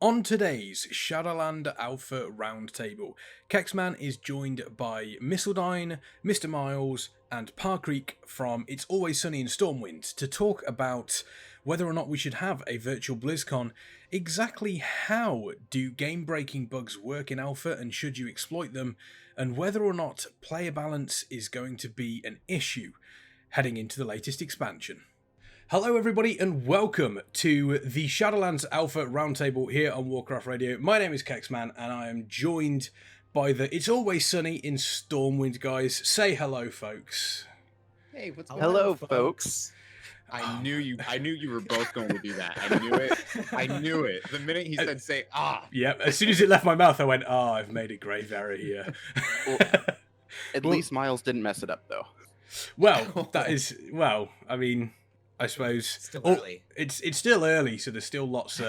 On today's Shadowlands Alpha Roundtable, Kexman is joined by Missildine, MrMiles, and Paacreek from It's Always Sunny in Stormwind to talk about whether or not we should have a virtual Blizzcon, exactly how do game-breaking bugs work in Alpha and should you exploit them, and whether or not player balance is going to be an issue heading into the latest expansion. Hello everybody and welcome to the Shadowlands Alpha Roundtable here on Warcraft Radio. My name is Kexman and I am joined by the It's Always Sunny in Stormwind guys. Say hello, folks. Hey, what's going Hello, on, folks. I knew you were both going to do that. I knew it. The minute he said say, Yeah, as soon as it left my mouth, I went, I've made a grave error here. At least Miles didn't mess it up, though. Well, that is, I mean, I suppose Still early. It's still early, so there's still lots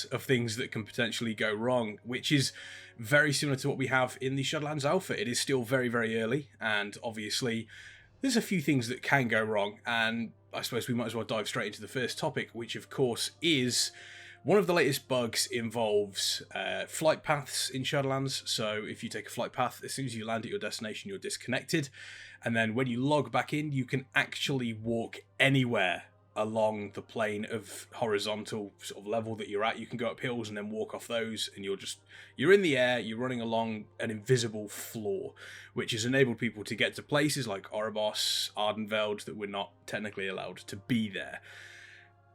of things that can potentially go wrong, which is very similar to what we have in the Shadowlands Alpha. It is still very, very early, and obviously there's a few things that can go wrong, and I suppose we might as well dive straight into the first topic, which of course is one of the latest bugs involves flight paths in Shadowlands. So if you take a flight path, as soon as you land at your destination, you're disconnected. And then when you log back in, you can actually walk anywhere along the plane of horizontal sort of level that you're at. You can go up hills and then walk off those, and you're in the air, you're running along an invisible floor, which has enabled people to get to places like Oribos, Ardenveld that we're not technically allowed to be there.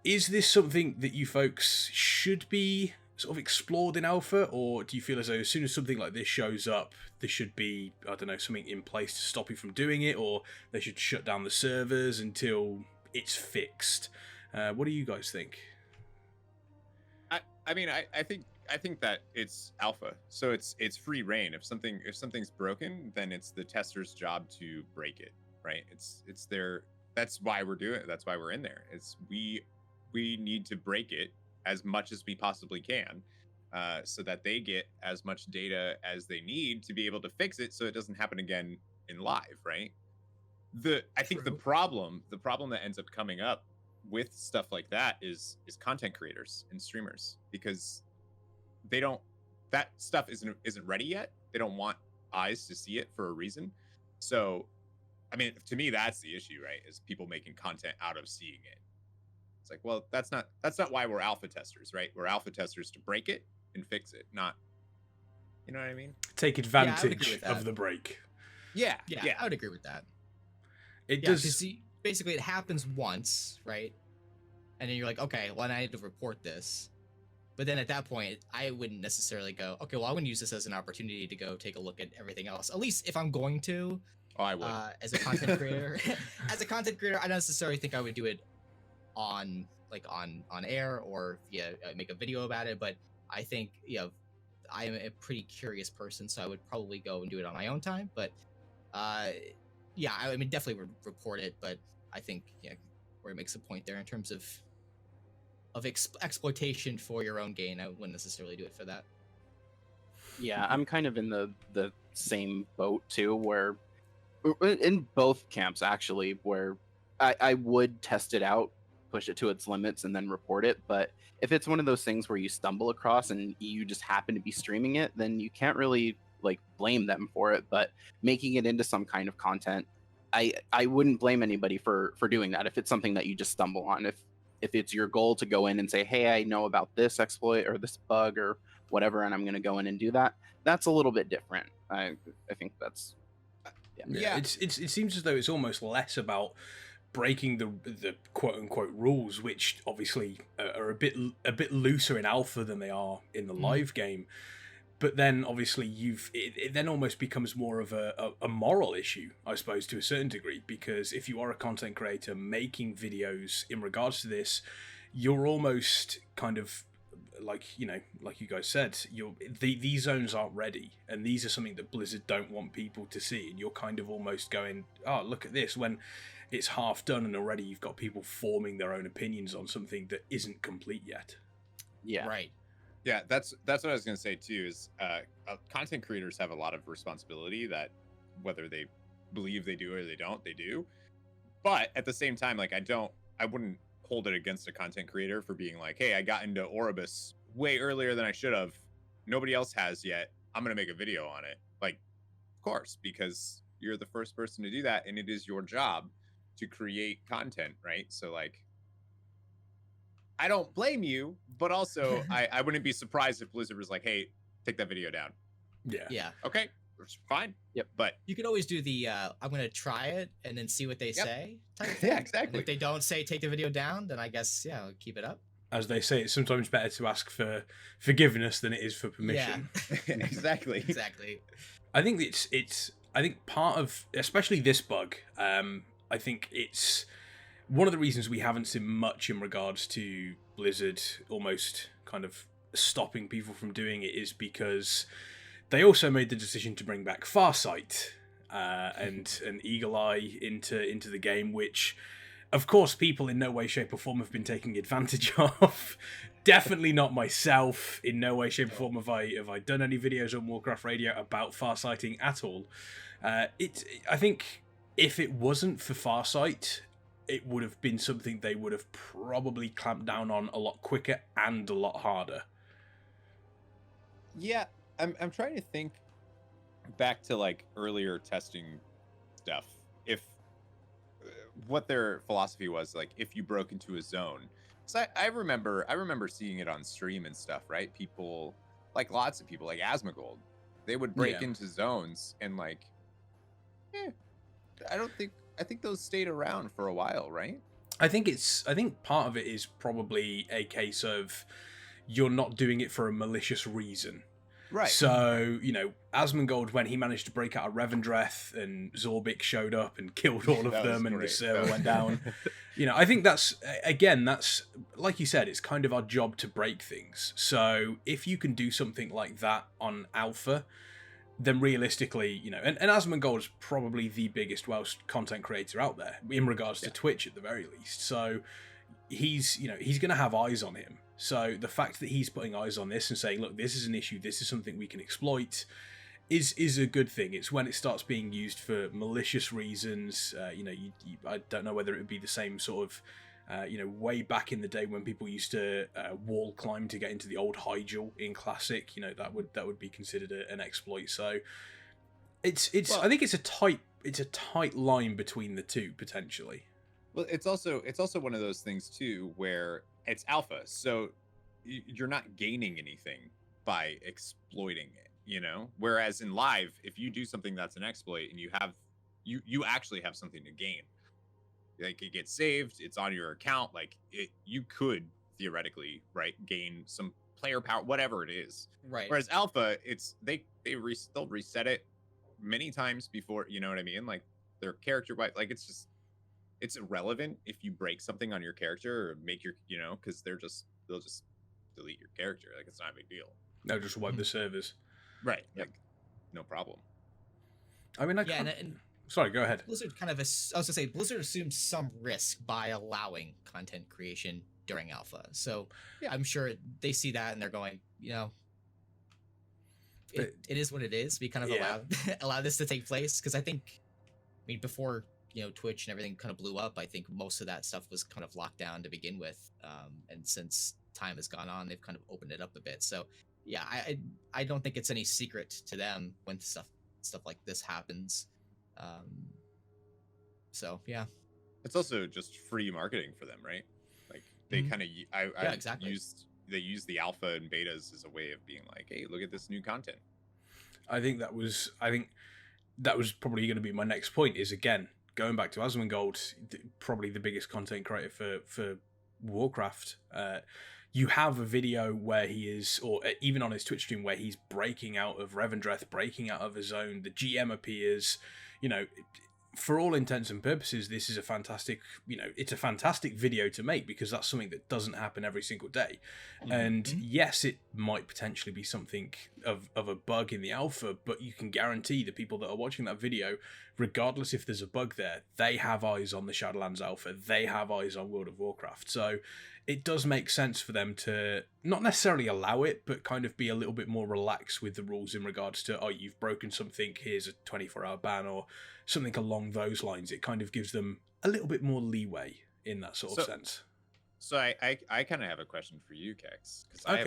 Is this something that you folks should be sort of explored in Alpha, or do you feel as though as soon as something like this shows up, there should be, I don't know, something in place to stop you from doing it, or they should shut down the servers until it's fixed? What do you guys think? I think that it's alpha, so it's free reign. If something's broken, then it's the tester's job to break it, right? It's their. That's why we're doing it. That's why we're in there. We need to break it as much as we possibly can, so that they get as much data as they need to be able to fix it, so it doesn't happen again in live, right? I think the problem that ends up coming up with stuff like that is content creators and streamers, because that stuff isn't ready yet. They don't want eyes to see it for a reason. So, I mean, to me, that's the issue, right? Is people making content out of seeing it. It's like, well, that's not why we're alpha testers, right? We're alpha testers to break it and fix it, not, you know what I mean? Take advantage of the break. Yeah, I would agree with that. It does. Because basically it happens once, right? And then you're like, okay, well, I need to report this. But then at that point, I wouldn't necessarily go, okay, well, I wouldn't use this as an opportunity to go take a look at everything else. At least if I'm going to. Oh, I would. As a content creator. As a content creator, I don't necessarily think I would do it on air or make a video about it, but I think I am a pretty curious person, so I would probably go and do it on my own time. But I mean, definitely would report it, but I think where it makes a point there in terms of exploitation for your own gain, I wouldn't necessarily do it for that. Yeah, I'm kind of in the same boat too, where in both camps actually, where I would test it out, push it to its limits, and then report it. But if it's one of those things where you stumble across and you just happen to be streaming it, then you can't really blame them for it. But making it into some kind of content, I wouldn't blame anybody for doing that if it's something that you just stumble on. If it's your goal to go in and say, hey, I know about this exploit or this bug or whatever, and I'm going to go in and do that, that's a little bit different. I think that's It seems as though it's almost less about breaking the quote unquote rules, which obviously are a bit looser in alpha than they are in the live game. But then obviously it then almost becomes more of a moral issue, I suppose, to a certain degree, because if you are a content creator making videos in regards to this, you're almost kind of like you guys said, these zones aren't ready, and these are something that Blizzard don't want people to see, and you're kind of almost going, oh, look at this, when it's half done and already you've got people forming their own opinions on something that isn't complete yet. Yeah, Right. Yeah, that's what I was going to say too, is content creators have a lot of responsibility, that whether they believe they do or they don't, they do. But at the same time, I wouldn't hold it against a content creator for being like, hey, I got into Oribus way earlier than I should have. Nobody else has yet. I'm going to make a video on it. Like, of course, because you're the first person to do that, and it is your job to create content, right? So, like, I don't blame you, but also I wouldn't be surprised if Blizzard was like, hey, take that video down. Yeah. Okay, it's fine. Yep. But You could always do the I'm gonna try it and then see what they say type thing. yeah, And exactly. if they don't say take the video down, then I guess I'll keep it up. As they say, it's sometimes better to ask for forgiveness than it is for permission. Yeah. Exactly. Exactly. I think it's I think part of, especially this bug, I think it's one of the reasons we haven't seen much in regards to Blizzard almost kind of stopping people from doing it is because they also made the decision to bring back Farsight and an Eagle Eye into the game, which, of course, people in no way, shape, or form have been taking advantage of. Definitely not myself. In no way, shape, or form have I done any videos on Warcraft Radio about farsighting at all. I think if it wasn't for Farsight, it would have been something they would have probably clamped down on a lot quicker and a lot harder. Yeah, I'm trying to think back to like earlier testing stuff. If what their philosophy was, like, if you broke into a zone. So I remember seeing it on stream and stuff, right? People, like lots of people, like Asmongold, they would break Yeah. into zones and like, I think those stayed around for a while, right? I think part of it is probably a case of you're not doing it for a malicious reason. Right. So, Asmongold, when he managed to break out of Revendreth and Zorbik showed up and killed all of That was them and the great. server went down, I think that's like you said, it's kind of our job to break things. So if you can do something like that on Alpha, then realistically, and Asmongold is probably the biggest Welsh content creator out there in regards to Twitch at the very least. So he's going to have eyes on him. So the fact that he's putting eyes on this and saying, look, this is an issue, this is something we can exploit, is a good thing. It's when it starts being used for malicious reasons. I don't know whether it would be the same sort of, way back in the day when people used to wall climb to get into the old Hyjal in Classic. That would be considered an exploit. So I think it's a tight line between the two potentially. Well, it's also one of those things too where it's alpha, so you're not gaining anything by exploiting it, Whereas in live, if you do something that's an exploit and you actually have something to gain, like it gets saved, it's on your account, like you could theoretically, right, gain some player power, whatever it is. Right. Whereas alpha, it's they'll reset it many times before, you know what I mean? Like their character, like it's irrelevant if you break something on your character or make your, because they'll just delete your character. Like it's not a big deal. No, just wipe the servers. Right. Yep. Like no problem. I mean, and sorry, go ahead. Blizzard Blizzard assumes some risk by allowing content creation during alpha. So Yeah. I'm sure they see that and they're going, it is what it is. We kind of allow this to take place because I mean, before Twitch and everything kind of blew up, I think most of that stuff was kind of locked down to begin with. And since time has gone on, they've kind of opened it up a bit. So yeah, I don't think it's any secret to them when stuff like this happens. So yeah, It's also just free marketing for them, right? Like they kind of exactly. They use the alpha and betas as a way of being like, hey, look at this new content. I think that was probably going to be my next point. Is again going back to Asmongold, probably the biggest content creator for Warcraft. You have a video where he is, or even on his Twitch stream, where he's breaking out of Revendreth, breaking out of his zone. The GM appears, for all intents and purposes, this is a fantastic, it's a fantastic video to make because that's something that doesn't happen every single day. Mm-hmm. And yes, it might potentially be something of a bug in the alpha, but you can guarantee the people that are watching that video, regardless if there's a bug there, they have eyes on the Shadowlands Alpha, they have eyes on World of Warcraft. So it does make sense for them to not necessarily allow it, but kind of be a little bit more relaxed with the rules in regards to, oh, you've broken something, here's a 24-hour ban, or something along those lines. It kind of gives them a little bit more leeway in that sort of sense. So I kind of have a question for you, Kex, because I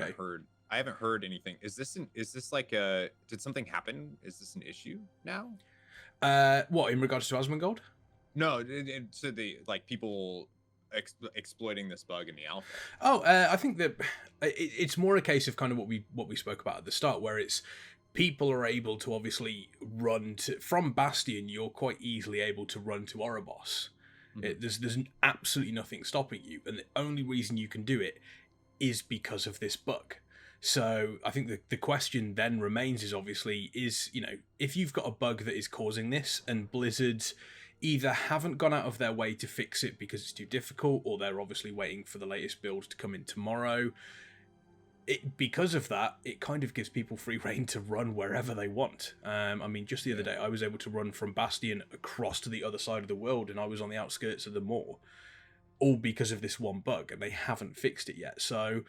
haven't heard anything. Is this like a, did something happen? Is this an issue now? What, in regards to Asmongold? No, to the like people exploiting this bug in the alpha. Oh, I think that it's more a case of kind of what we spoke about at the start, where it's people are able to obviously run from Bastion. You're quite easily able to run to Oribos. There's absolutely nothing stopping you, and the only reason you can do it is because of this bug. So I think the question then remains is obviously if you've got a bug that is causing this, and Blizzard either haven't gone out of their way to fix it because it's too difficult, or they're obviously waiting for the latest build to come in tomorrow. Because of that, it kind of gives people free reign to run wherever they want. I mean, just the other day, I was able to run from Bastion across to the other side of the world, and I was on the outskirts of the moor, all because of this one bug, and they haven't fixed it yet. So,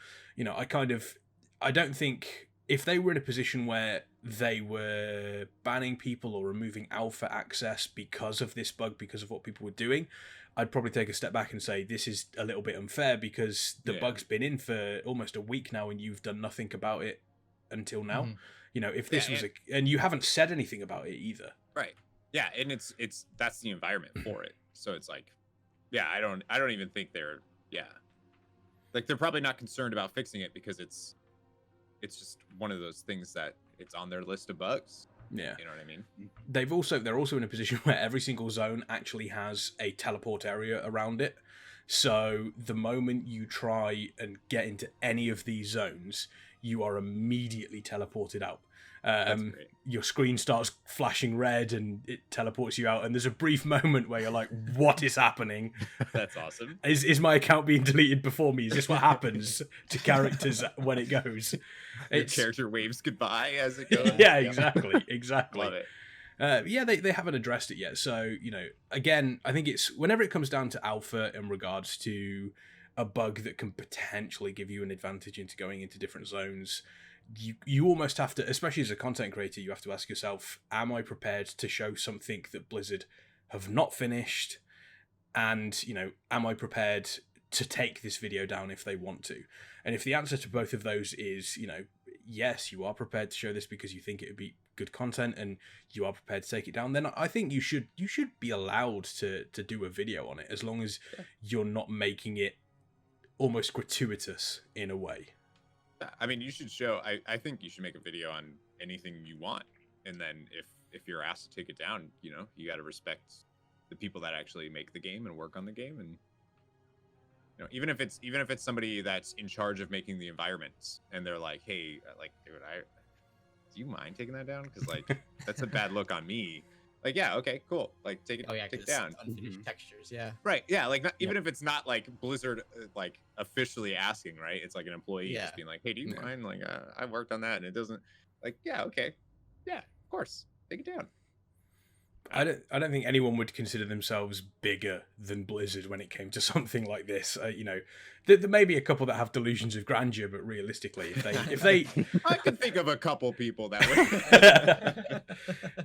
I don't think if they were in a position where they were banning people or removing alpha access because of this bug, because of what people were doing, I'd probably take a step back and say this is a little bit unfair because the bug's been in for almost a week now and you've done nothing about it until now. If this was and you haven't said anything about it either. Right. Yeah, and it's that's the environment for it. So it's like, I don't even think they're like they're probably not concerned about fixing it because it's just one of those things that it's on their list of bugs. Yeah. You know what I mean? They're also in a position where every single zone actually has a teleport area around it. So the moment you try and get into any of these zones, you are immediately teleported out. Your screen starts flashing red and it teleports you out, and there's a brief moment where you're like, what is happening? That's awesome. Is my account being deleted before me? Is this what happens to characters when it goes? Your character waves goodbye as it goes. Yeah, exactly. Love it. They haven't addressed it yet. So, again, I think it's whenever it comes down to alpha in regards to a bug that can potentially give you an advantage into going into different zones, you almost have to, especially as a content creator, you have to ask yourself, am I prepared to show something that Blizzard have not finished? And, am I prepared to take this video down if they want to? And if the answer to both of those is, yes, you are prepared to show this because you think it would be good content and you are prepared to take it down, then I think you should be allowed to do a video on it, as long as you're not making it almost gratuitous in a way. I mean, you should show. I think you should make a video on anything you want, and then if you're asked to take it down, you got to respect the people that actually make the game and work on the game, and even if it's somebody that's in charge of making the environments, and they're like, hey, like, dude, do you mind taking that down? Because like that's a bad look on me. Like, yeah, okay, cool. Like, take it down. Unfinished textures, yeah. Right, yeah. Like, even if it's not like Blizzard, like officially asking, right? It's like an employee just being like, "Hey, do you mind? Like, I worked on that, and it doesn't." Like, yeah, okay, yeah, of course, take it down. I don't think anyone would consider themselves bigger than Blizzard when it came to something like this. There may be a couple that have delusions of grandeur, but realistically, if they I can think of a couple people that would.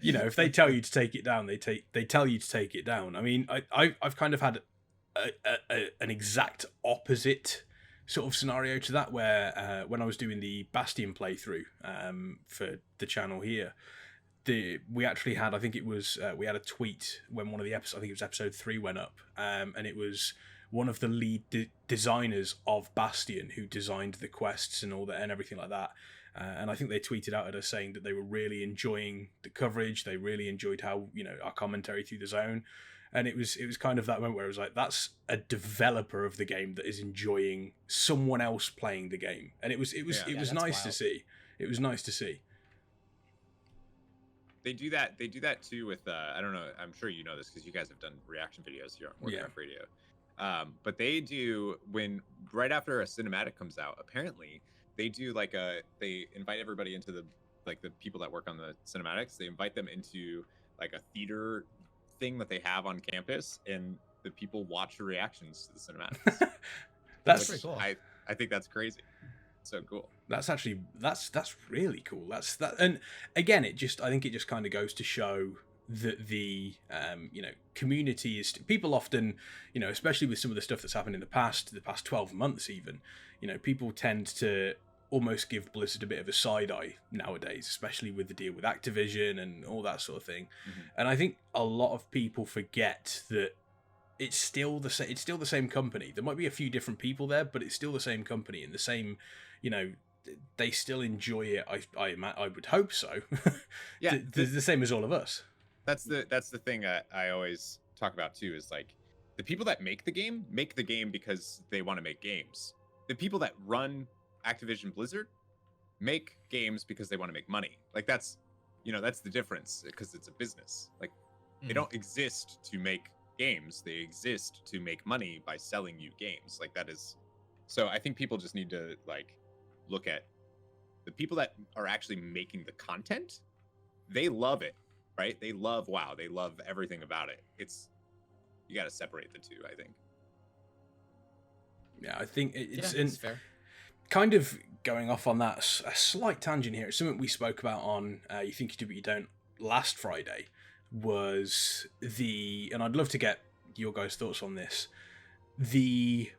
If they tell you to take it down, they tell you to take it down. I mean, I've kind of had an exact opposite sort of scenario to that, where when I was doing the Bastion playthrough for the channel here. We actually had, I think it was, we had a tweet when one of the episodes, I think it was episode 3 went up, and it was one of the lead designers of Bastion who designed the quests and all that and everything like that. And I think they tweeted out at us saying that they were really enjoying the coverage. They really enjoyed how, our commentary through the zone. And it was kind of that moment where it was like, that's a developer of the game that is enjoying someone else playing the game. And it was nice to see. It was nice to see. They do that too with I don't know, I'm sure you know this because you guys have done reaction videos here on Warcraft Radio. But they do, when right after a cinematic comes out, apparently they do like they invite everybody into the people that work on the cinematics, they invite them into like a theater thing that they have on campus, and the people watch the reactions to the cinematics. That's pretty cool. I think that's crazy. So cool. That's actually that's really cool. And again, I think it just kind of goes to show that the community is. People often, especially with some of the stuff that's happened in the past 12 months even, people tend to almost give Blizzard a bit of a side eye nowadays, especially with the deal with Activision and all that sort of thing. Mm-hmm. And I think a lot of people forget that it's still the same company. There might be a few different people there, but it's still the same company and the same, they still enjoy it. I would hope so. Yeah, the same as all of us. That's the thing I always talk about too, is like the people that make the game because they want to make games. The people that run Activision Blizzard make games because they want to make money. Like that's the difference, because it's a business. Like they don't exist to make games, they exist to make money by selling you games. Like that is, so I think people just need to like look at the people that are actually making the content. They love it, right? They love WoW, they love everything about it. You got to separate the two, I think. Yeah, I think it's fair. Kind of going off on that, a slight tangent here. It's something we spoke about on You Think You Do But You Don't last Friday, was and I'd love to get your guys' thoughts on this, the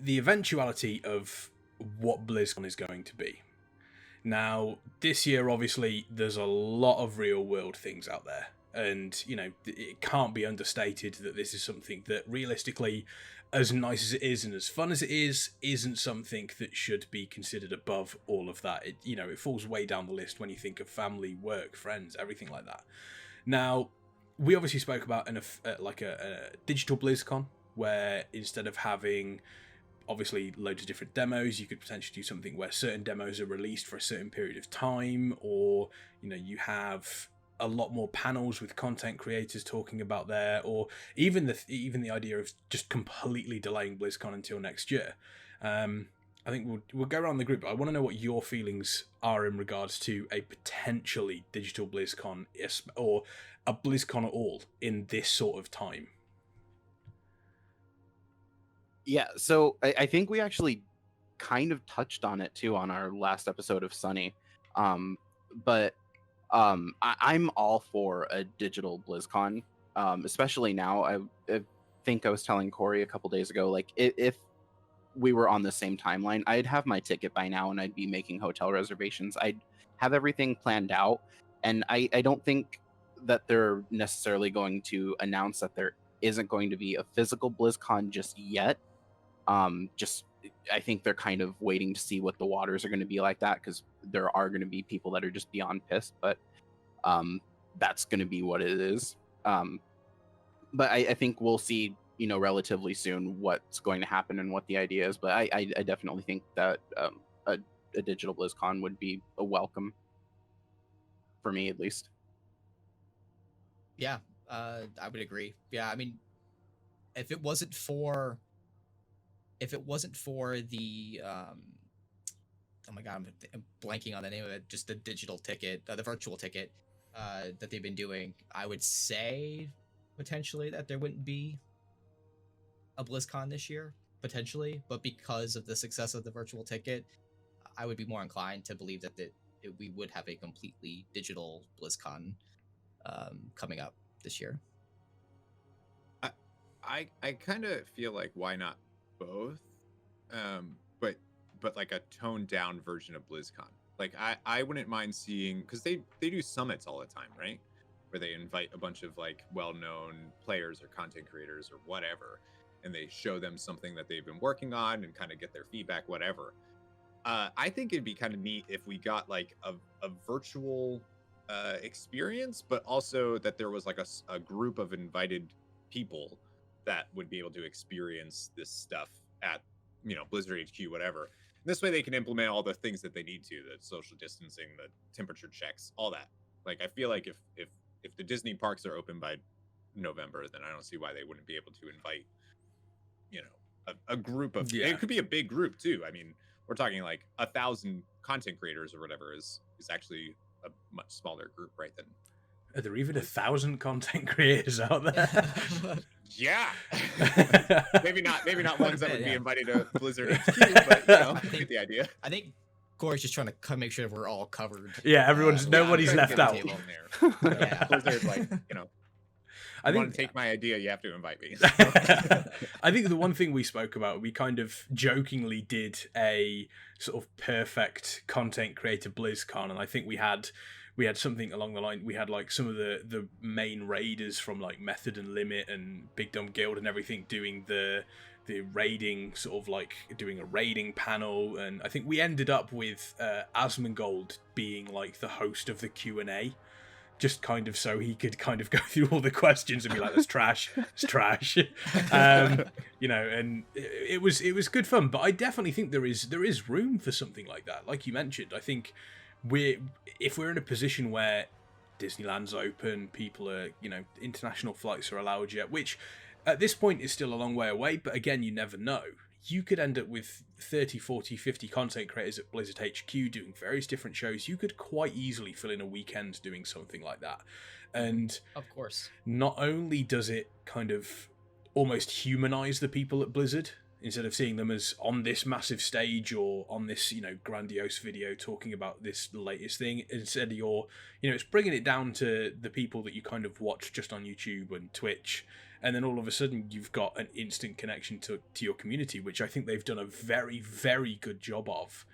eventuality of what BlizzCon is going to be. Now, this year, obviously, there's a lot of real-world things out there, and, it can't be understated that this is something that, realistically, as nice as it is and as fun as it is, isn't something that should be considered above all of that. It falls way down the list when you think of family, work, friends, everything like that. Now, we obviously spoke about a digital BlizzCon, where instead of having obviously loads of different demos, you could potentially do something where certain demos are released for a certain period of time, or you have a lot more panels with content creators talking about or even the idea of just completely delaying BlizzCon until next year. I think we'll go around the group. I want to know what your feelings are in regards to a potentially digital BlizzCon, or a BlizzCon at all in this sort of time. Yeah, so I think we actually kind of touched on it too on our last episode of Sunny. But I'm all for a digital BlizzCon, especially now. I think I was telling Corey a couple days ago, like if we were on the same timeline, I'd have my ticket by now and I'd be making hotel reservations. I'd have everything planned out, and I don't think that they're necessarily going to announce that there isn't going to be a physical BlizzCon just yet. I think they're kind of waiting to see what the waters are going to be like that, because there are going to be people that are just beyond pissed, but that's going to be what it is. But I think we'll see, relatively soon what's going to happen and what the idea is. But I definitely think that a digital BlizzCon would be a welcome, for me at least. Yeah, I would agree. Yeah, I mean, if it wasn't for the oh my god, I'm blanking on the name of it, just the digital ticket, the virtual ticket that they've been doing, I would say potentially that there wouldn't be a BlizzCon this year, potentially. But because of the success of the virtual ticket, I would be more inclined to believe that we would have a completely digital BlizzCon coming up this year. I kind of feel like, why not both? But like a toned down version of BlizzCon. Like I wouldn't mind seeing, because they do summits all the time, right? Where they invite a bunch of like well-known players or content creators or whatever, and they show them something that they've been working on and kind of get their feedback, whatever. I think it'd be kind of neat if we got like a virtual experience, but also that there was like a group of invited people that would be able to experience this stuff at Blizzard HQ, whatever. This way they can implement all the things that they need to, the social distancing, the temperature checks, all that. Like, I feel like if the Disney parks are open by November, then I don't see why they wouldn't be able to invite, a group of, it could be a big group too. I mean, we're talking like 1,000 content creators or whatever is actually a much smaller group, right? Than Are there even 1,000 content creators out there? Yeah. maybe not ones that would be invited to Blizzard HQ, but you get the idea. I think Corey's just trying to make sure we're all covered. Yeah, everyone's Yeah, nobody's I'm trying to left get out. the table in there. Yeah. Blizzard, like, I you want think to take my idea, you have to invite me. I think the one thing we spoke about, we kind of jokingly did a sort of perfect content creator BlizzCon, and I think we had something along the line. We had like some of the main raiders from like Method and Limit and Big Dumb Guild and everything doing the raiding, sort of like doing a raiding panel, and I think we ended up with Asmongold being like the host of the Q&A. Just kind of so he could kind of go through all the questions and be like, "That's trash, it's trash," you know. And it was good fun. But I definitely think there is room for something like that. Like you mentioned, I think if we're in a position where Disneyland's open, people are, you know, international flights are allowed yet, which at this point is still a long way away. But again, you never know. You could end up with 30, 40, 50 content creators at Blizzard HQ doing various different shows. You could quite easily fill in a weekend doing something like that. And of course, not only does it kind of almost humanize the people at Blizzard, instead of seeing them as on this massive stage or on this, you know, grandiose video talking about this latest thing, instead it's bringing it down to the people that you kind of watch just on YouTube and Twitch. And then all of a sudden you've got an instant connection to your community, which I think they've done a very, very good job of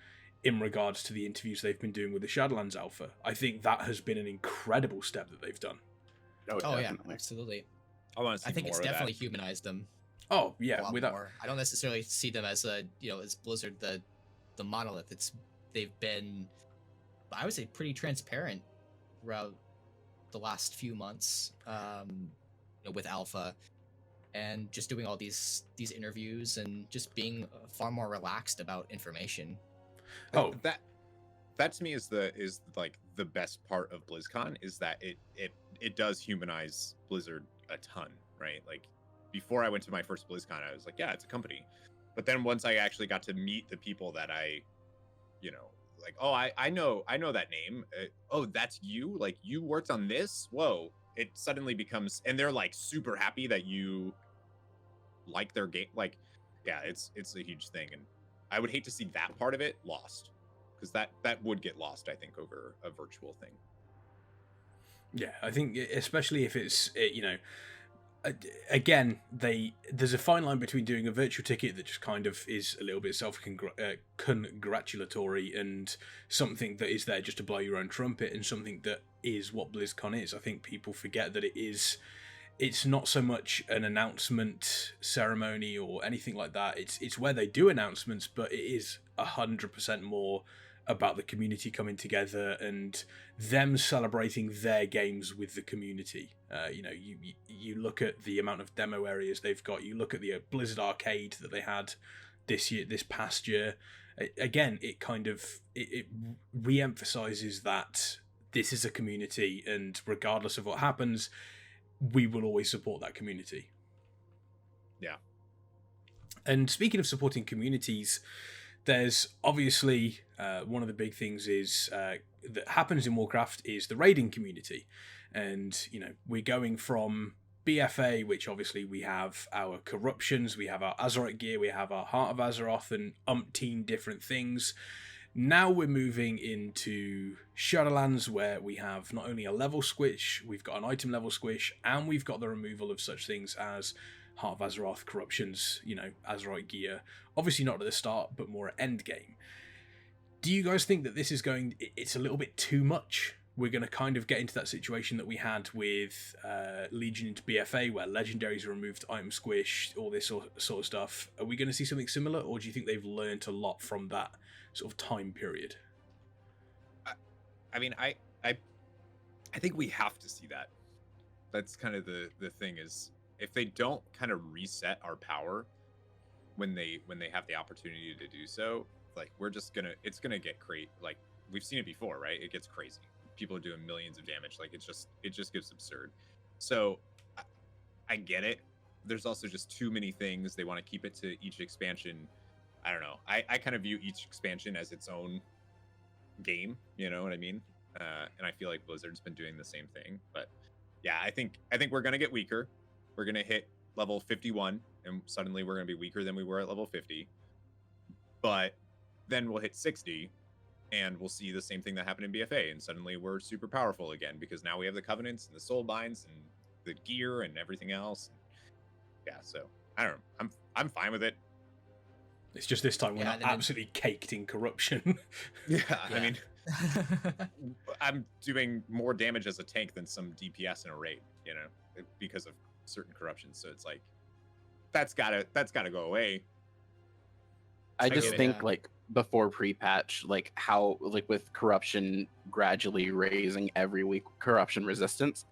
in regards to the interviews they've been doing with the Shadowlands Alpha. I think that has been an incredible step that they've done. Oh yeah, absolutely. I want to see I think more it's of definitely that. humanized them. Oh yeah, a lot without more. I don't necessarily see them as as Blizzard the monolith. They've been, I would say, pretty transparent throughout the last few months. With Alpha, and just doing all these interviews and just being far more relaxed about information. Oh, that to me is like the best part of BlizzCon, is that it does humanize Blizzard a ton, right? Like before I went to my first BlizzCon, I was like, yeah, it's a company. But then once I actually got to meet the people that I, like, oh, I know that name. Oh, that's you? Like, you worked on this? Whoa. It suddenly becomes, and they're like super happy that you like their game. Like, yeah, it's a huge thing. And I would hate to see that part of it lost, because that would get lost, I think, over a virtual thing. Yeah, I think especially if it's, again, there's a fine line between doing a virtual ticket that just kind of is a little bit self-congratulatory and something that is there just to blow your own trumpet, and something that is what BlizzCon is. I think people forget that it's not so much an announcement ceremony or anything like that. It's where they do announcements, but it is 100% more about the community coming together and them celebrating their games with the community. You look at the amount of demo areas they've got. You look at the Blizzard Arcade that they had this past year. Again, it kind of it re-emphasizes that this is a community, and regardless of what happens, we will always support that community. Yeah. And speaking of supporting communities, there's obviously one of the big things is that happens in Warcraft is the raiding community. And, we're going from BFA, which obviously we have our corruptions, we have our Azeroth gear, we have our Heart of Azeroth and umpteen different things. Now we're moving into Shadowlands, where we have not only a level squish, we've got an item level squish, and we've got the removal of such things as Heart of Azeroth, corruptions, Azeroth gear. Obviously not at the start, but more at end game. Do you guys think that this is it's a little bit too much? We're going to kind of get into that situation that we had with Legion into BFA, where legendaries are removed, item squish, all this sort of stuff. Are we going to see something similar, or do you think they've learned a lot from that sort of time period? I mean, I think we have to see that. That's kind of the thing, is if they don't kind of reset our power when they have the opportunity to do so, like, it's gonna get crazy. Like, we've seen it before, right? It gets crazy. People are doing millions of damage. Like, it just gets absurd. So I get it. There's also just too many things. They want to keep it to each expansion. I don't know. I kind of view each expansion as its own game. You know what I mean? And I feel like Blizzard's been doing the same thing. But yeah, I think we're gonna get weaker. We're gonna hit level 51, and suddenly we're gonna be weaker than we were at level 50. But then we'll hit 60, and we'll see the same thing that happened in BFA, and suddenly we're super powerful again because now we have the covenants and the soul binds and the gear and everything else. Yeah, so I don't know. I'm fine with it. It's just this time we're not absolutely caked in corruption. Yeah, I mean, I'm doing more damage as a tank than some DPS in a raid, you know, because of certain corruptions. So it's like that's gotta go away. I just think like before pre-patch, like how like with corruption gradually raising every week, corruption resistance,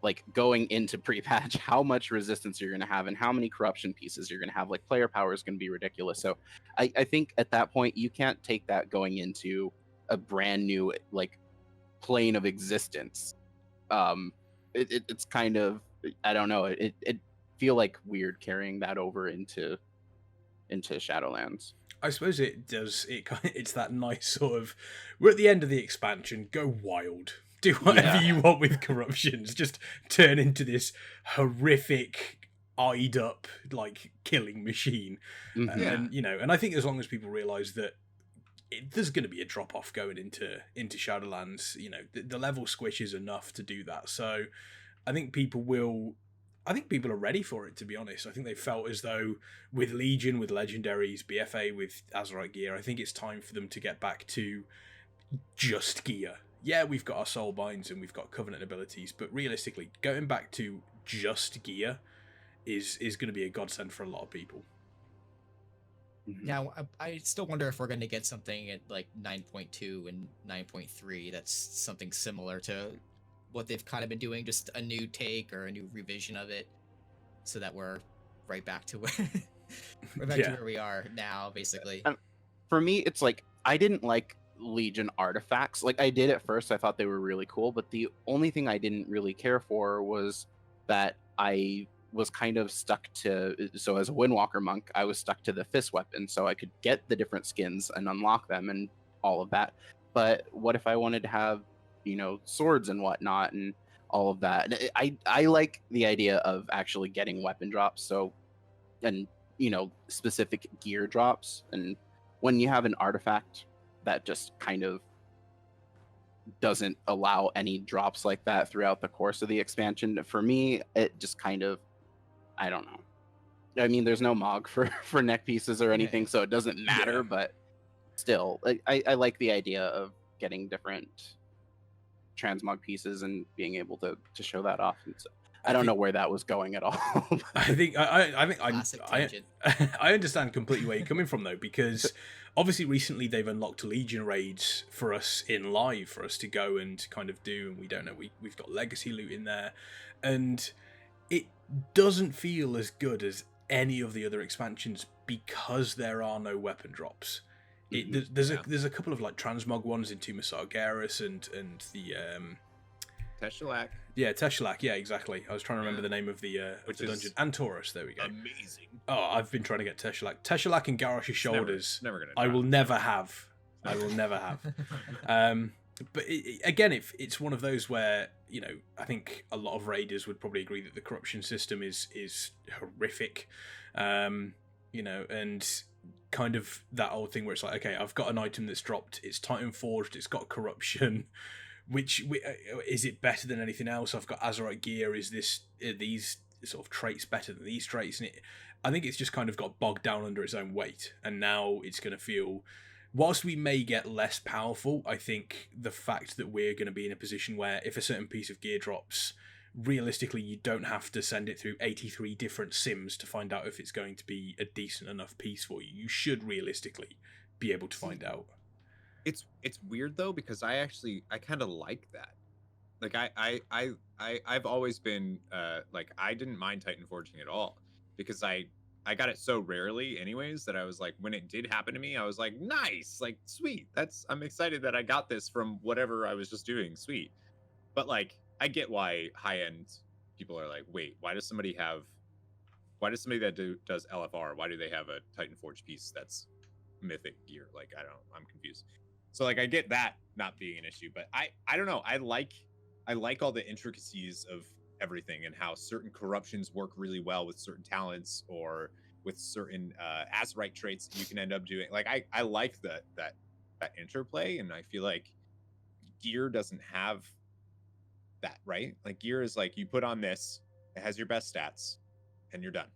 like going into pre-patch, how much resistance you're going to have and how many corruption pieces you're going to have, like player power is going to be ridiculous. So I think at that point you can't take that going into a brand new like plane of existence. It's kind of, I don't know, it feel like weird carrying that over into Shadowlands. I suppose it does. It's that nice sort of, we're at the end of the expansion, go wild. Do whatever you want with corruptions. Just turn into this horrific, eyed up, like killing machine. And you know, and I think as long as people realise that there's going to be a drop off going into Shadowlands, you know, the level squishes enough to do that. So I think people are ready for it, to be honest. I think they felt as though with Legion, with Legendaries, BFA, with Azerite gear, I think it's time for them to get back to just gear. Yeah, we've got our soul binds and we've got covenant abilities, but realistically, going back to just gear is going to be a godsend for a lot of people. Now, I still wonder if we're going to get something at like 9.2 and 9.3 that's something similar to what they've kind of been doing, just a new take or a new revision of it, so that we're right back to where to where we are now, basically. For me, it's like I didn't like Legion artifacts. Like I did at first, I thought they were really cool, but the only thing I didn't really care for was that I was kind of stuck to, so as a Windwalker monk, I was stuck to the fist weapon, so I could get the different skins and unlock them and all of that. But what if I wanted to have, you know, swords and whatnot and all of that? I like the idea of actually getting weapon drops, so, and you know, specific gear drops. And when you have an artifact that just kind of doesn't allow any drops like that throughout the course of the expansion, for me, it just kind of, I don't know. I mean, there's no Mog for neck pieces or anything, so it doesn't matter, but still, I like the idea of getting different transmog pieces and being able to show that off. And so, I don't know where that was going at all. I think I understand completely where you're coming from, though, because obviously recently they've unlocked Legion raids for us in live for us to go and kind of do, and we don't know, we've got legacy loot in there, and it doesn't feel as good as any of the other expansions because there are no weapon drops. There's a couple of like transmog ones in Tomb of Sargeras and the Teshalak. Yeah, Teshalak. Yeah, exactly. I was trying to remember the name of the dungeon. And Taurus. There we go. Amazing. Oh, I've been trying to get Teshalak. Teshalak and Garrosh's Shoulders. Never gonna. I will never have. I will never have. But again, it's one of those where, you know, I think a lot of raiders would probably agree that the corruption system is horrific. You know, and kind of that old thing where it's like, okay, I've got an item that's dropped. It's Titan Forged. It's got corruption. Which is it better than anything else? I've got Azerite gear. Is these sort of traits better than these traits? And I think it's just kind of got bogged down under its own weight. And now it's going to feel, whilst we may get less powerful, I think the fact that we're going to be in a position where if a certain piece of gear drops, realistically, you don't have to send it through 83 different sims to find out if it's going to be a decent enough piece for you. You should realistically be able to find out. It's weird though, because I kind of like that. Like I've always been like, I didn't mind Titan forging at all, because I got it so rarely anyways that I was like, when it did happen to me, I was like, nice, like sweet. I'm excited that I got this from whatever I was just doing, sweet. But like, I get why high end people are like, wait, why does somebody that does LFR, why do they have a Titan forged piece that's mythic gear? Like, I'm confused. So like, I get that not being an issue, but I don't know. I like all the intricacies of everything and how certain corruptions work really well with certain talents or with certain Azerite traits that you can end up doing. Like I like that interplay, and I feel like gear doesn't have that, right? Like gear is like you put on this, it has your best stats, and you're done.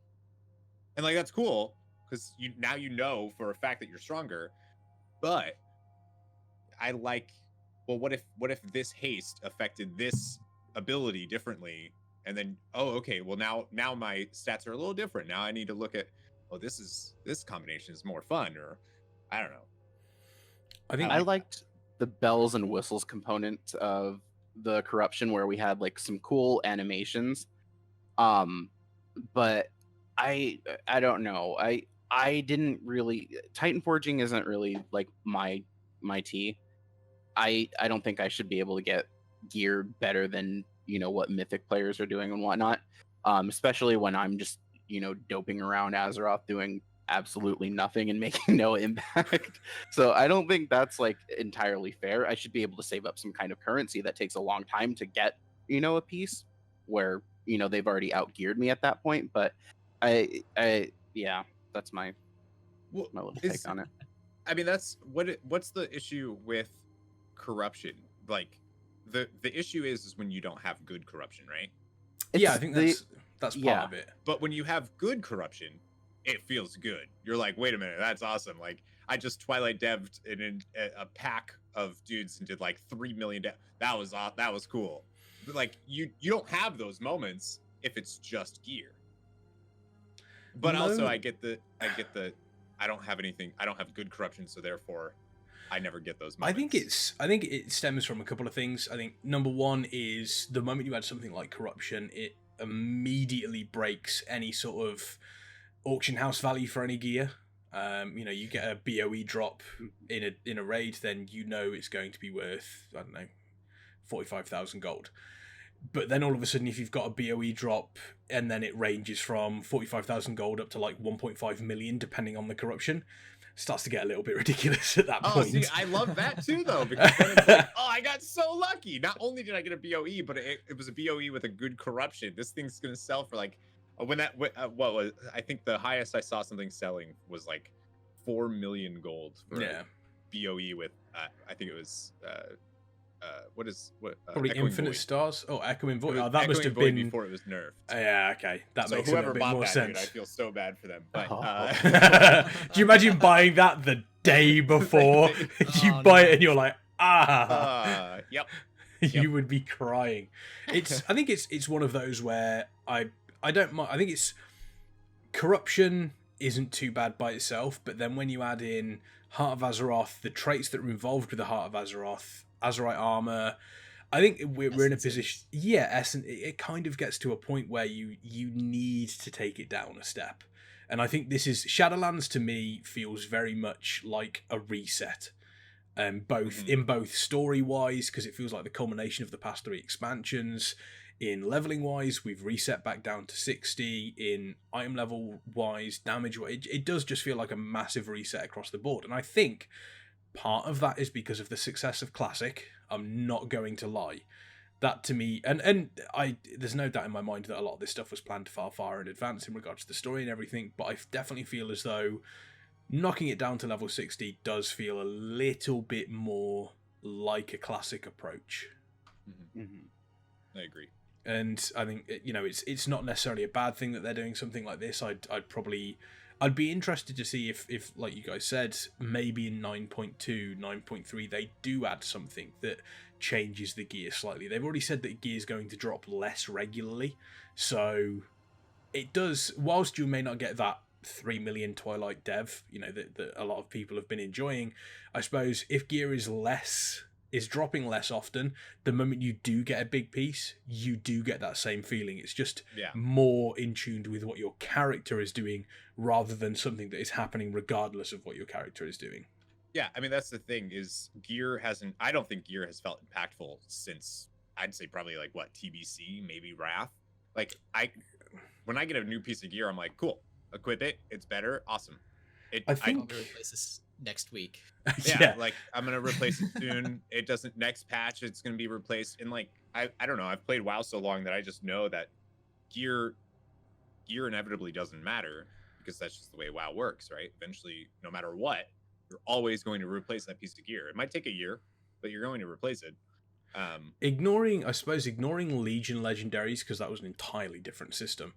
And like that's cool because you know for a fact that you're stronger. But I like, well, what if this haste affected this ability differently? And then, oh, okay, well now my stats are a little different. Now I need to look at, oh, this combination is more fun, or I don't know. I think I liked the bells and whistles component of the corruption where we had like some cool animations. But I don't know. I didn't really, Titan forging isn't really like my tea. I don't think I should be able to get gear better than, you know, what mythic players are doing and whatnot. Especially when I'm just, you know, doping around Azeroth doing absolutely nothing and making no impact. So I don't think that's like entirely fair. I should be able to save up some kind of currency that takes a long time to get, you know, a piece where, you know, they've already outgeared me at that point. But I yeah, that's my little take on it. I mean, that's what's the issue with corruption? Like the issue is when you don't have good corruption, right? yeah, I think that's part of it. But when you have good corruption, it feels good. You're like, wait a minute, that's awesome. Like I just Twilight dev'd in a pack of dudes and did like 3 million. That was cool. But like you don't have those moments if it's just gear. But also I get the I don't have anything. I don't have good corruption, so therefore I never get those moments. I think it stems from a couple of things. I think number one is the moment you add something like corruption, it immediately breaks any sort of auction house value for any gear. You know, you get a BOE drop in a raid, then you know it's going to be worth, I don't know, 45,000 gold. But then all of a sudden, if you've got a BOE drop and then it ranges from 45,000 gold up to like 1.5 million, depending on the corruption, it starts to get a little bit ridiculous at that point. See, I love that too, though, because then it's like, oh, I got so lucky. Not only did I get a BOE, but it was a BOE with a good corruption. This thing's going to sell for like, what was, I think the highest I saw something selling was like 4 million gold for a BOE with, I think it was, probably Echoing Infinite Void. Stars. Oh, Echoing Void. Oh, that Echoing must have Void been before it was nerfed. Yeah, okay, that So makes a whoever little bit bought more that, sense. dude, I feel so bad for them. But Do you imagine buying that the day before you buy it and you're like, yep. you would be crying. I think it's one of those where I don't mind. I think it's corruption isn't too bad by itself, but then when you add in Heart of Azeroth, the traits that are involved with the Heart of Azeroth, Azerite armor, I think we're in a position. Yeah, it kind of gets to a point where you need to take it down a step, and I think this is Shadowlands to me feels very much like a reset, in both story wise, because it feels like the culmination of the past 3 expansions. In leveling wise, we've reset back down to 60. In item level wise, damage wise, it does just feel like a massive reset across the board, and I think part of that is because of the success of Classic. I'm not going to lie. That to me, and there's no doubt in my mind that a lot of this stuff was planned far in advance in regards to the story and everything, but I definitely feel as though knocking it down to level 60 does feel a little bit more like a Classic approach. I agree. And I think, you know, it's not necessarily a bad thing that they're doing something like this. I'd be interested to see if like you guys said, maybe in 9.2, 9.3, they do add something that changes the gear slightly. They've already said that gear is going to drop less regularly. So it does, whilst you may not get that 3 million Twilight dev, you know, that a lot of people have been enjoying, I suppose if gear is dropping less often, the moment you do get a big piece, you do get that same feeling. It's just more in tune with what your character is doing rather than something that is happening regardless of what your character is doing. Yeah, I mean, that's the thing is I don't think gear has felt impactful since, I'd say probably like what, TBC, maybe Wrath. Like when I get a new piece of gear, I'm like, cool, equip it, it's better, awesome. I think I'll replace this next week. Yeah, like I'm gonna replace it soon. It doesn't, next patch it's gonna be replaced. And like I don't know, I've played WoW so long that I just know that gear inevitably doesn't matter, because that's just the way WoW works, right? Eventually, no matter what, You're always going to replace that piece of gear. It might take a year, but you're going to replace it. Ignoring Legion legendaries, because that was an entirely different system.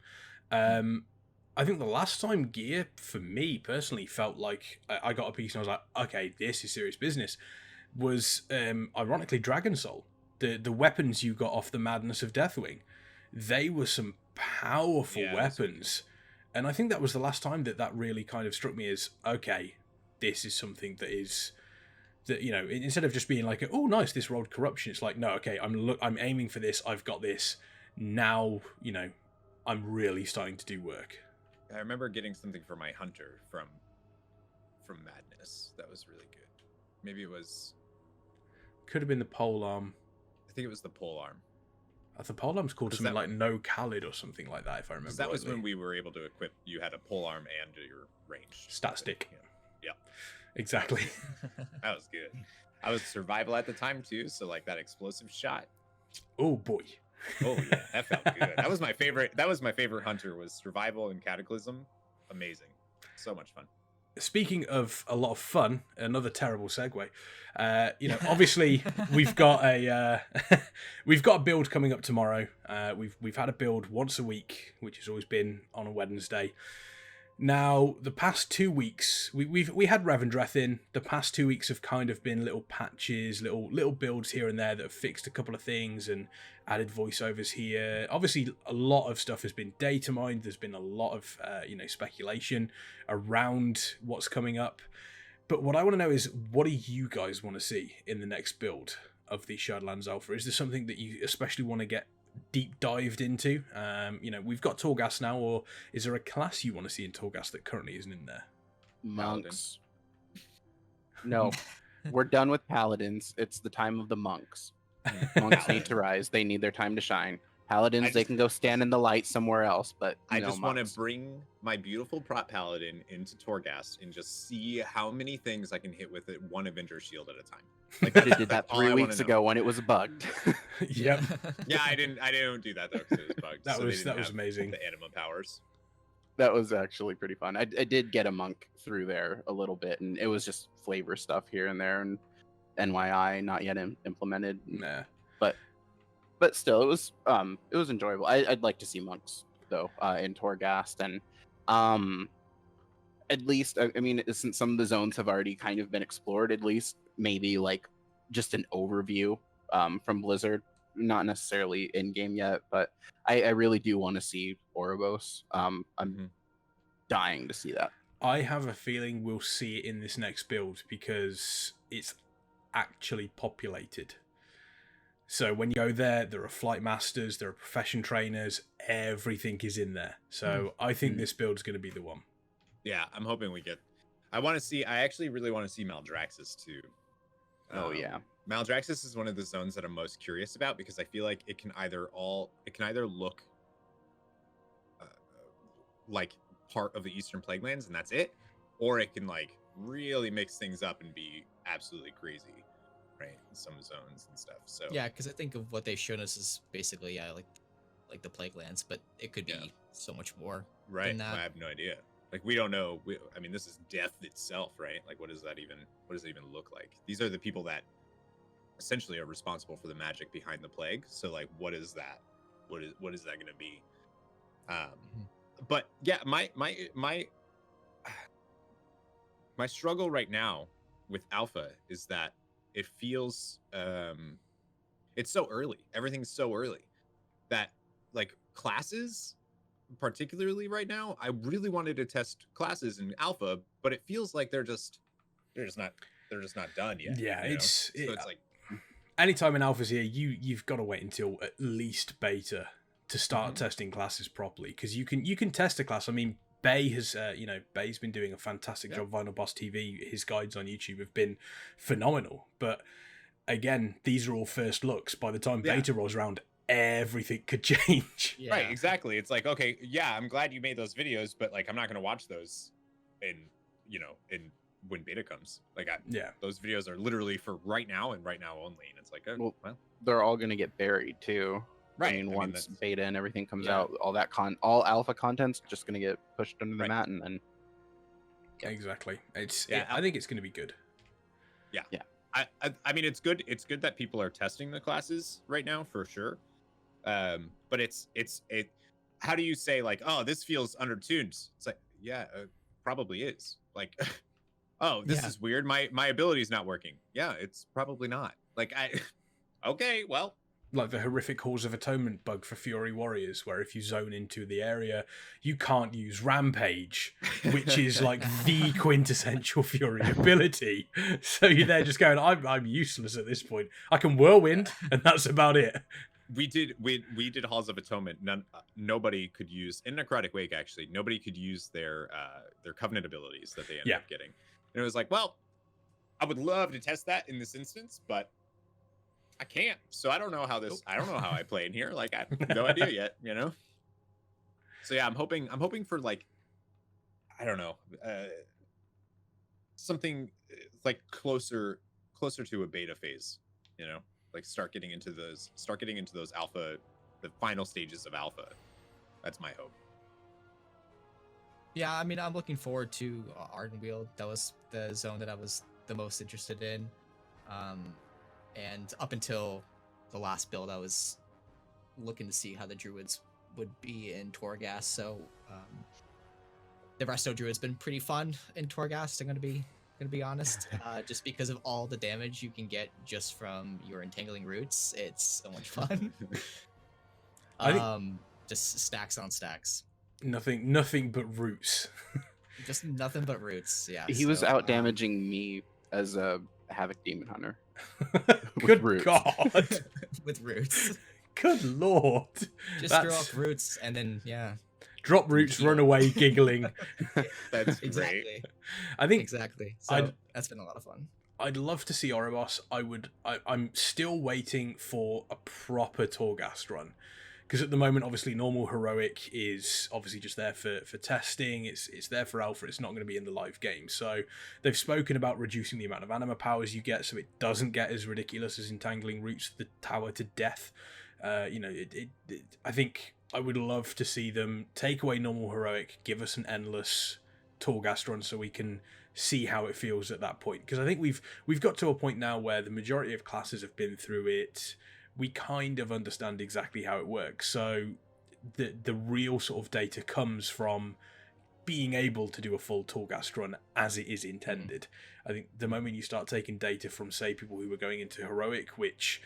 I think the last time gear, for me personally, felt like I got a piece and I was like, okay, this is serious business, was ironically Dragon Soul. The weapons you got off the Madness of Deathwing, they were some powerful weapons. And I think that was the last time that really kind of struck me as, okay, this is something that is... that, you know, instead of just being like, oh, nice, this rolled corruption, it's like, no, okay, I'm aiming for this, I've got this. Now, you know, I'm really starting to do work. I remember getting something for my hunter from Madness. That was really good. Maybe it was... Could have been the pole arm. I think it was the pole arm. The pole arm's called something like No Khalid or something like that, if I remember. That was when we were able to equip. You had a pole arm and your range stat stick. Yeah, exactly. That was good. I was survival at the time too, so like that explosive shot. Oh boy. Oh yeah, that felt good. That was my favorite. That was my favorite hunter, was survival and cataclysm. Amazing, so much fun. Speaking of a lot of fun, another terrible segue. You know, obviously we've got a build coming up tomorrow. We've had a build once a week, which has always been on a Wednesday. Now, the past 2 weeks, we had Revendreth in. The past 2 weeks have kind of been little patches, little builds here and there that have fixed a couple of things and added voiceovers here. Obviously, a lot of stuff has been data mined. There's been a lot of speculation around what's coming up. But what I want to know is, what do you guys want to see in the next build of the Shadowlands Alpha? Is there something that you especially want to get deep dived into? You know, we've got Torghast now, or is there a class you want to see in Torghast that currently isn't in there? Monks. No, we're done with paladins. It's the time of the monks. Monks need to rise. They need their time to shine. Paladins, they can go stand in the light somewhere else, but I just want to bring my beautiful prop paladin into Torghast and just see how many things I can hit with it, one Avenger shield at a time. Like I did that 3 weeks ago when it was bugged. Yep. Yeah, I didn't do that though because it was bugged. That was amazing. The anima powers. That was actually pretty fun. I did get a monk through there a little bit, and it was just flavor stuff here and there, and NYI not yet implemented. Nah. But still, it was enjoyable. I'd like to see monks though in Torghast, and at least I mean, since some of the zones have already kind of been explored, at least maybe like just an overview from Blizzard, not necessarily in game yet, but I really do want to see Oribos. I'm dying to see that. I have a feeling we'll see it in this next build because it's actually populated. So when you go there, there are flight masters, there are profession trainers, everything is in there. So I think this build is going to be the one. Yeah, I'm hoping we get... I actually really want to see Maldraxxus too. Oh yeah. Maldraxxus is one of the zones that I'm most curious about because I feel like it can either look like part of the Eastern Plaguelands and that's it, or it can like really mix things up and be absolutely crazy. Right, in some zones and stuff. So yeah, because I think of what they've shown us is basically like the Plaguelands, but it could be so much more. Right, than that. I have no idea. Like we don't know. I mean, this is death itself, right? Like, what does it even look like? These are the people that essentially are responsible for the magic behind the plague. So like, what is that? What is that going to be? But yeah, my struggle right now with Alpha is that it feels it's so early. Everything's so early that like classes, particularly right now, I really wanted to test classes in Alpha, but it feels like they're just not done yet. Yeah, it's like anytime an Alpha's here, you've got to wait until at least beta to start testing classes properly, because you can test a class. I mean, Bay has, Bay's been doing a fantastic job. Vinyl Boss TV, his guides on YouTube have been phenomenal. But again, these are all first looks. By the time beta rolls around, everything could change. Yeah. Right, exactly. It's like, okay, yeah, I'm glad you made those videos, but like, I'm not going to watch those in when beta comes. Like, those videos are literally for right now and right now only. And it's like, well, they're all going to get buried too. Right. I mean, once beta and everything comes out, all Alpha content's just going to get pushed under the mat, and then Exactly. Yeah, I think it's going to be good. I mean, it's good. It's good that people are testing the classes right now for sure. But it's how do you say like, oh, this feels undertuned? It's like, yeah, probably is. Like, oh, this is weird. My ability is not working. Yeah, it's probably not. Like okay, well. Like the horrific Halls of Atonement bug for Fury Warriors, where if you zone into the area, you can't use Rampage, which is like the quintessential Fury ability. So you're there just going, I'm useless at this point. I can Whirlwind, and that's about it. We did Halls of Atonement. Nobody could use in Necrotic Wake. Actually, nobody could use their Covenant abilities that they ended up getting. And it was like, well, I would love to test that in this instance, but I can't. So I don't know how I don't know how I play in here. Like, I have no idea yet. You know. So yeah, I'm hoping for like, I don't know, something like closer to a beta phase. You know. Like start getting into those alpha, the final stages of alpha. That's my hope. Yeah, I mean, I'm looking forward to Ardenweald. That was the zone that I was the most interested in. And up until the last build, I was looking to see how the druids would be in Torghast. So the Resto druid's been pretty fun in Torghast. I'm gonna be honest, just because of all the damage you can get just from your entangling roots. It's so much fun. Just stacks on stacks. Nothing but roots. Just nothing but roots. Yeah. He was out damaging me as a Havoc Demon Hunter. Good roots. God. With roots. Good Lord. Just throw up roots and then drop roots, run away, giggling. That's exactly. great. I think exactly. So that's been a lot of fun. I'd love to see Oribos. I'm still waiting for a proper Torghast run. Because at the moment, obviously, normal heroic is obviously just there for testing. It's there for alpha. It's not going to be in the live game. So they've spoken about reducing the amount of anima powers you get, so it doesn't get as ridiculous as entangling roots the tower to death. I think I would love to see them take away normal heroic, give us an endless Torghast run, so we can see how it feels at that point. Because I think we've got to a point now where the majority of classes have been through it. We kind of understand exactly how it works. So the real sort of data comes from being able to do a full Torghast run as it is intended. I think the moment you start taking data from, say, people who are going into heroic, which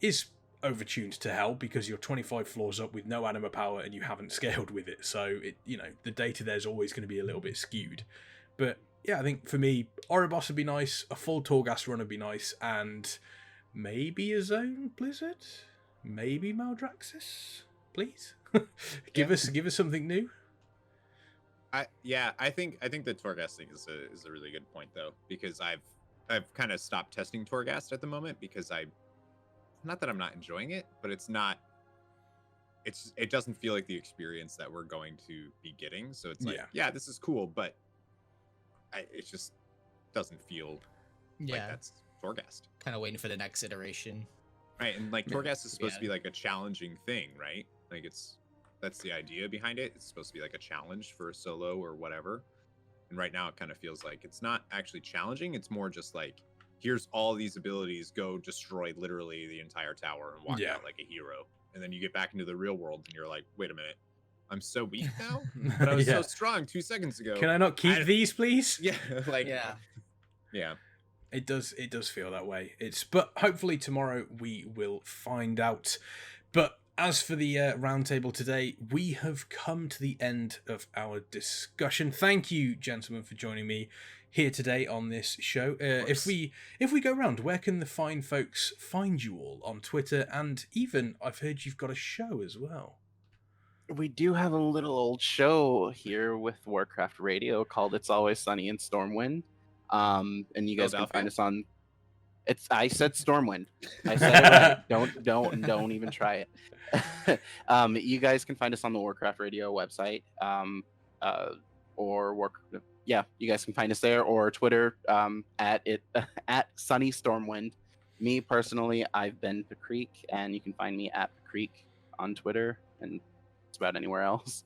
is overtuned to hell because you're 25 floors up with no anima power and you haven't scaled with it. So the data there's always going to be a little bit skewed. But yeah, I think for me, Oribos would be nice, a full Torghast run would be nice, and maybe a zone Blizzard, maybe Maldraxxus, please. give us something new. I think the Torghast thing is a really good point though, because I've kind of stopped testing Torghast at the moment because not that I'm not enjoying it, but it doesn't feel like the experience that we're going to be getting. So it's like, yeah, this is cool, but it just doesn't feel like that's Torghast. Kind of waiting for the next iteration. Right, and like Torghast is supposed to be like a challenging thing, right? Like that's the idea behind it. It's supposed to be like a challenge for a solo or whatever. And right now it kind of feels like it's not actually challenging. It's more just like, here's all these abilities, go destroy literally the entire tower and walk out like a hero. And then you get back into the real world and you're like, wait a minute, I'm so weak now? But I was so strong 2 seconds ago. Can I not keep these, please? Yeah, like yeah. It does feel that way. But hopefully tomorrow we will find out. But as for the roundtable today, we have come to the end of our discussion. Thank you, gentlemen, for joining me here today on this show. If we go around, where can the fine folks find you all on Twitter? And even I've heard you've got a show as well. We do have a little old show here with Warcraft Radio called "It's Always Sunny in Stormwind." And you guys can find us on. I said Stormwind. I said it right. Don't even try it. You guys can find us on the Warcraft Radio website, you guys can find us there, or Twitter at Sunny Stormwind. Me personally, I've been Paacreek, and you can find me at Paacreek on Twitter, and it's about anywhere else.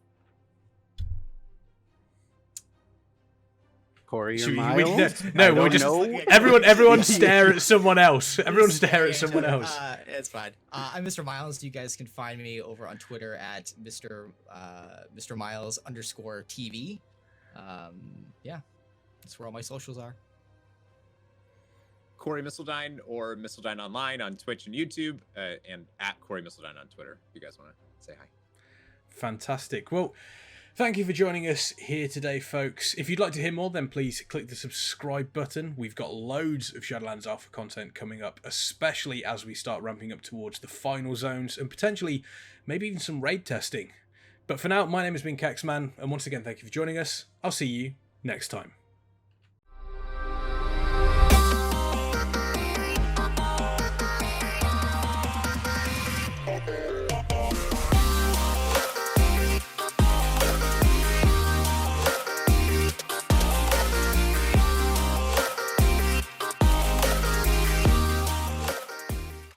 Corey or Should we- Miles? no, I we're don't just know. everyone stare at someone else. Everyone stare at someone Yeah, else. It's fine. I'm MrMiles. You guys can find me over on Twitter at MrMiles_TV. Yeah, that's where all my socials are. Corey Missildine or Missildineonline on Twitch and YouTube, and at Corey Missildine on Twitter. If you guys want to say hi. Fantastic. Well, thank you for joining us here today, folks. If you'd like to hear more, then please click the subscribe button. We've got loads of Shadowlands Alpha content coming up, especially as we start ramping up towards the final zones and potentially maybe even some raid testing. But for now, my name has been Kexman, and once again, thank you for joining us. I'll see you next time.